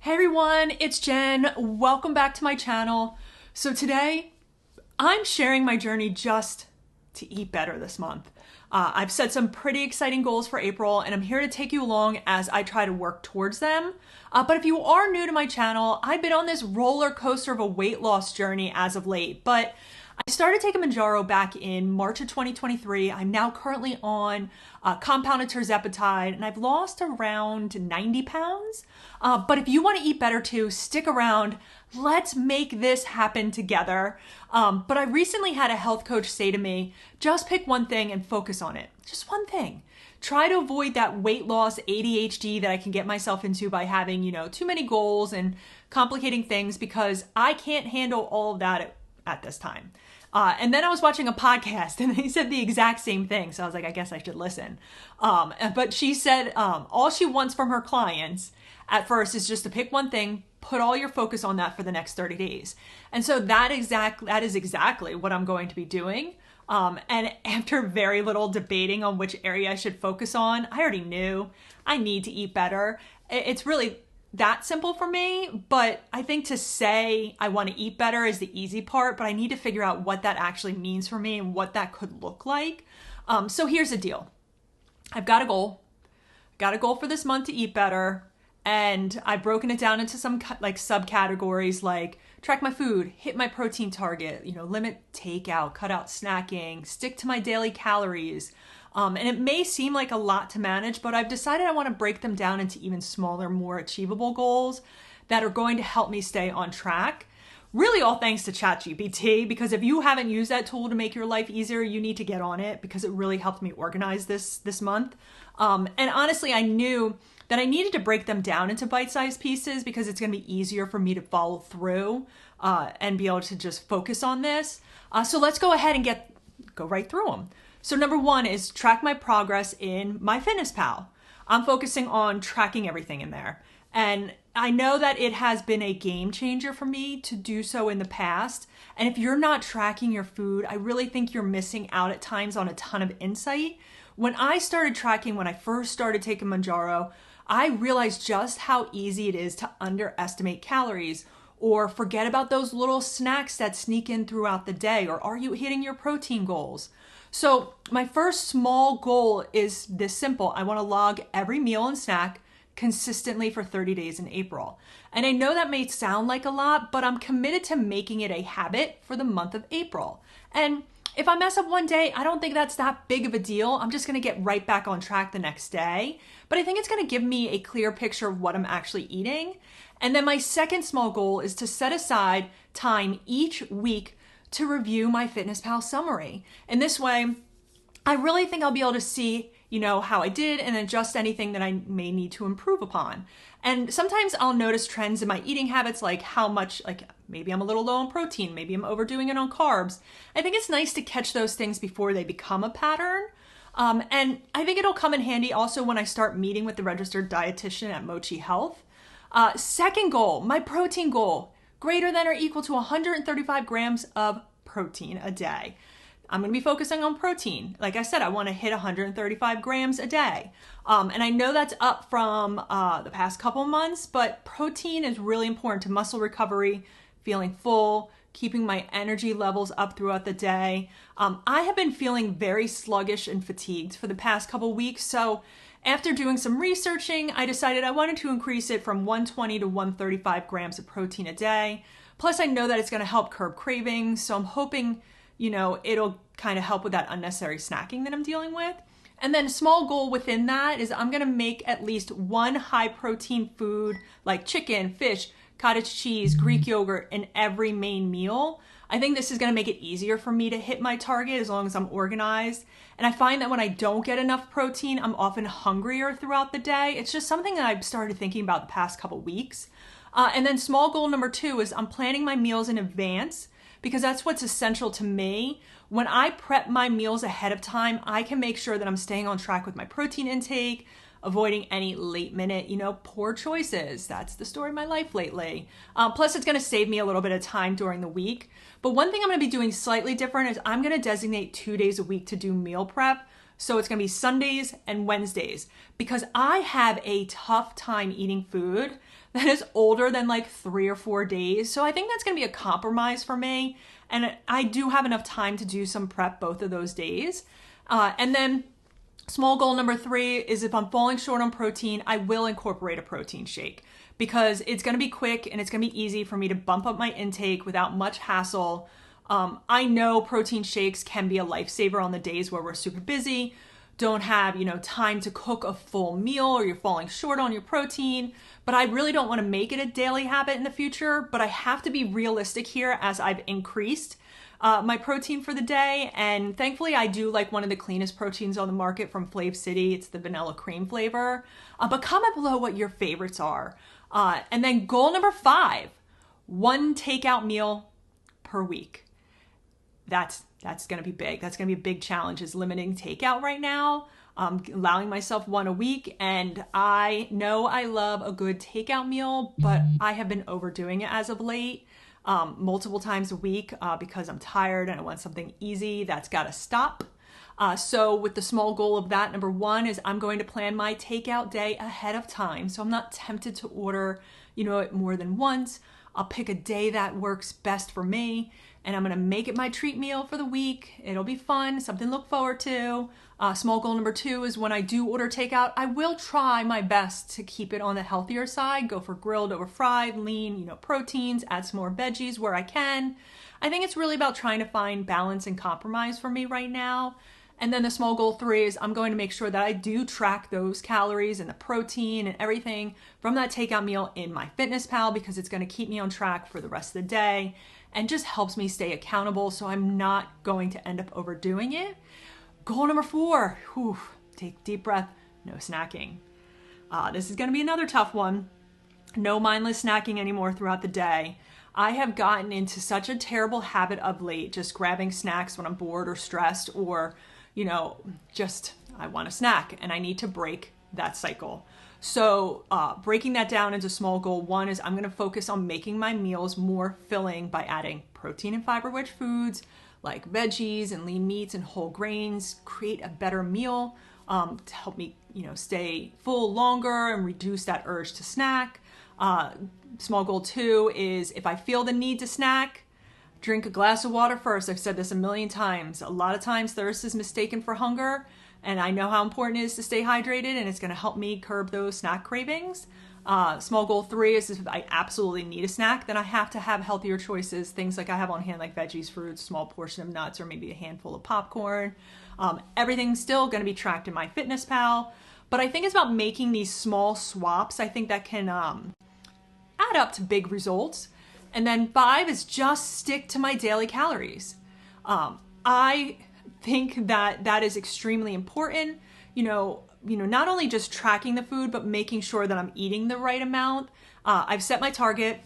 Hey everyone, it's Jen. Welcome back to my channel. So today, I'm sharing my journey just to eat better this month. I've set some pretty exciting goals for April, and I'm here to take you along as I try to work towards them. But if you are new to my channel, I've been on this roller coaster of a weight loss journey as of late, but I started taking Mounjaro back in March of 2023. I'm now currently on compounded Tirzepatide, and I've lost around 90 pounds. But if you want to eat better too, stick around. Let's make this happen together. But I recently had a health coach say to me, just pick one thing and focus on it. Just one thing. Try to avoid that weight loss ADHD that I can get myself into by having, too many goals and complicating things, because I can't handle all of that at this time. And then I was watching a podcast and they said the exact same thing. So I was like, I guess I should listen. But she said all she wants from her clients at first is just to pick one thing, put all your focus on that for the next 30 days. And so that is exactly what I'm going to be doing. And after very little debating on which area I should focus on, I already knew I need to eat better. It's really that simple for me, but I think to say I want to eat better is the easy part, but I need to figure out what that actually means for me and what that could look like. So here's the deal. I've got a goal. Got a goal for this month to eat better, and I've broken it down into some subcategories like track my food, hit my protein target, limit takeout, cut out snacking, stick to my daily calories. And it may seem like a lot to manage, but I've decided I want to break them down into even smaller, more achievable goals that are going to help me stay on track. Really all thanks to ChatGPT, because if you haven't used that tool to make your life easier, you need to get on it, because it really helped me organize this month. And honestly, I knew that I needed to break them down into bite-sized pieces because it's going to be easier for me to follow through and be able to just focus on this. So let's go ahead and go right through them. So number one is track my progress in MyFitnessPal. I'm focusing on tracking everything in there. And I know that it has been a game changer for me to do so in the past. And if you're not tracking your food, I really think you're missing out at times on a ton of insight. When I started tracking, when I first started taking Mounjaro, I realized just how easy it is to underestimate calories or forget about those little snacks that sneak in throughout the day, or are you hitting your protein goals? So my first small goal is this simple. I want to log every meal and snack consistently for 30 days in April. And I know that may sound like a lot, but I'm committed to making it a habit for the month of April. And if I mess up one day, I don't think that's that big of a deal. I'm just going to get right back on track the next day. But I think it's going to give me a clear picture of what I'm actually eating. And then my second small goal is to set aside time each week to review my FitnessPal summary. And this way, I really think I'll be able to see, how I did and adjust anything that I may need to improve upon. And sometimes I'll notice trends in my eating habits, like how much, maybe I'm a little low on protein, maybe I'm overdoing it on carbs. I think it's nice to catch those things before they become a pattern. And I think it'll come in handy also when I start meeting with the registered dietitian at Mochi Health. Second goal, my protein goal, greater than or equal to 135 grams of protein a day. I'm going to be focusing on protein. Like I said, I want to hit 135 grams a day. And I know that's up from the past couple months, but protein is really important to muscle recovery, feeling full, keeping my energy levels up throughout the day. I have been feeling very sluggish and fatigued for the past couple weeks. So after doing some researching, I decided I wanted to increase it from 120 to 135 grams of protein a day. Plus, I know that it's going to help curb cravings. So I'm hoping, it'll kind of help with that unnecessary snacking that I'm dealing with. And then a small goal within that is I'm going to make at least one high protein food like chicken, fish, cottage cheese, Greek yogurt in every main meal. I think this is going to make it easier for me to hit my target as long as I'm organized. And I find that when I don't get enough protein, I'm often hungrier throughout the day. It's just something that I've started thinking about the past couple weeks. And then small goal number two is I'm planning my meals in advance, because that's what's essential to me. When I prep my meals ahead of time, I can make sure that I'm staying on track with my protein intake, avoiding any late minute, poor choices. That's the story of my life lately. Plus, it's going to save me a little bit of time during the week. But one thing I'm going to be doing slightly different is I'm going to designate 2 days a week to do meal prep. So it's going to be Sundays and Wednesdays, because I have a tough time eating food that is older than like 3 or 4 days. So I think that's gonna be a compromise for me. And I do have enough time to do some prep both of those days. And then small goal number 3 is if I'm falling short on protein, I will incorporate a protein shake because it's gonna be quick and it's gonna be easy for me to bump up my intake without much hassle. I know protein shakes can be a lifesaver on the days where we're super busy, don't have, time to cook a full meal, or you're falling short on your protein, but I really don't want to make it a daily habit in the future. But I have to be realistic here as I've increased my protein for the day. And thankfully I do like one of the cleanest proteins on the market from Flav City. It's the vanilla cream flavor. But comment below what your favorites are. And then goal number 5, 1 takeout meal per week. That's going to be big. That's going to be a big challenge, is limiting takeout right now, allowing myself 1 a week. And I know I love a good takeout meal, but I have been overdoing it as of late, multiple times a week because I'm tired and I want something easy. That's got to stop. So with the small goal of that, number 1 is I'm going to plan my takeout day ahead of time. So I'm not tempted to order, it more than once. I'll pick a day that works best for me, and I'm gonna make it my treat meal for the week. It'll be fun, something to look forward to. Small goal number 2 is when I do order takeout, I will try my best to keep it on the healthier side, go for grilled over fried, lean, proteins, add some more veggies where I can. I think it's really about trying to find balance and compromise for me right now. And then the small goal 3 is I'm going to make sure that I do track those calories and the protein and everything from that takeout meal in MyFitnessPal, because it's going to keep me on track for the rest of the day and just helps me stay accountable, so I'm not going to end up overdoing it. Goal number 4, take a deep breath, no snacking. This is going to be another tough one. No mindless snacking anymore throughout the day. I have gotten into such a terrible habit of late, just grabbing snacks when I'm bored or stressed, or just I want a snack, and I need to break that cycle. So breaking that down into small goal 1 is I'm going to focus on making my meals more filling by adding protein and fiber-rich foods like veggies and lean meats and whole grains, create a better meal to help me stay full longer and reduce that urge to snack. Small goal 2 is if I feel the need to snack, drink a glass of water first. I've said this a million times. A lot of times thirst is mistaken for hunger, and I know how important it is to stay hydrated, and it's going to help me curb those snack cravings. Small goal 3 is if I absolutely need a snack, then I have to have healthier choices, things like I have on hand, like veggies, fruits, small portion of nuts, or maybe a handful of popcorn. Everything's still going to be tracked in MyFitnessPal, but I think it's about making these small swaps. I think that can add up to big results. And then 5 is just stick to my daily calories. I think that is extremely important. Not only just tracking the food, but making sure that I'm eating the right amount. I've set my target,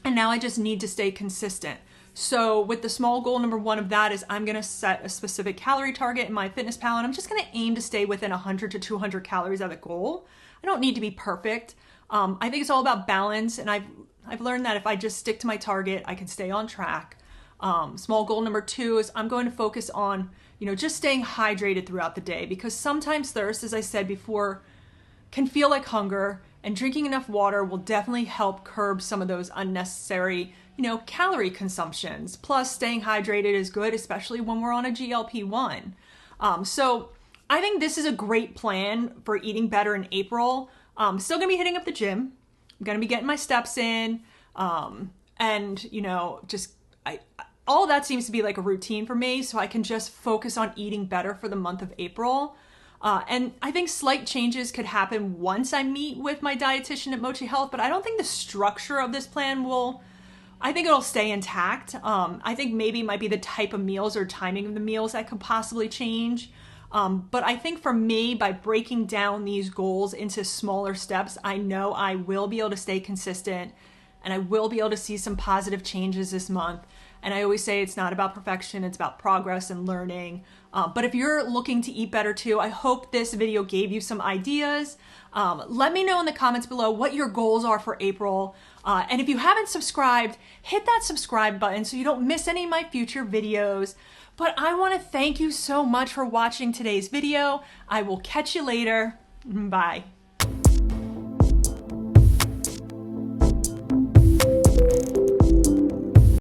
and now I just need to stay consistent. So with the small goal number 1 of that is I'm gonna set a specific calorie target in MyFitnessPal, and I'm just gonna aim to stay within 100 to 200 calories of the goal. I don't need to be perfect. I think it's all about balance, and I've learned that if I just stick to my target, I can stay on track. Small goal number 2 is I'm going to focus on, just staying hydrated throughout the day, because sometimes thirst, as I said before, can feel like hunger, and drinking enough water will definitely help curb some of those unnecessary, calorie consumptions. Plus, staying hydrated is good, especially when we're on a GLP-1. So I think this is a great plan for eating better in April. I'm still gonna be hitting up the gym. I'm gonna be getting my steps in, and all that seems to be like a routine for me, so I can just focus on eating better for the month of April. And I think slight changes could happen once I meet with my dietitian at Mochi Health, but I don't think the structure of this plan I think it'll stay intact. I think maybe it might be the type of meals or timing of the meals that could possibly change. But I think for me, by breaking down these goals into smaller steps, I know I will be able to stay consistent, and I will be able to see some positive changes this month. And I always say it's not about perfection, it's about progress and learning. But if you're looking to eat better too, I hope this video gave you some ideas. Let me know in the comments below what your goals are for April. And if you haven't subscribed, hit that subscribe button so you don't miss any of my future videos. But I want to thank you so much for watching today's video. I will catch you later. Bye.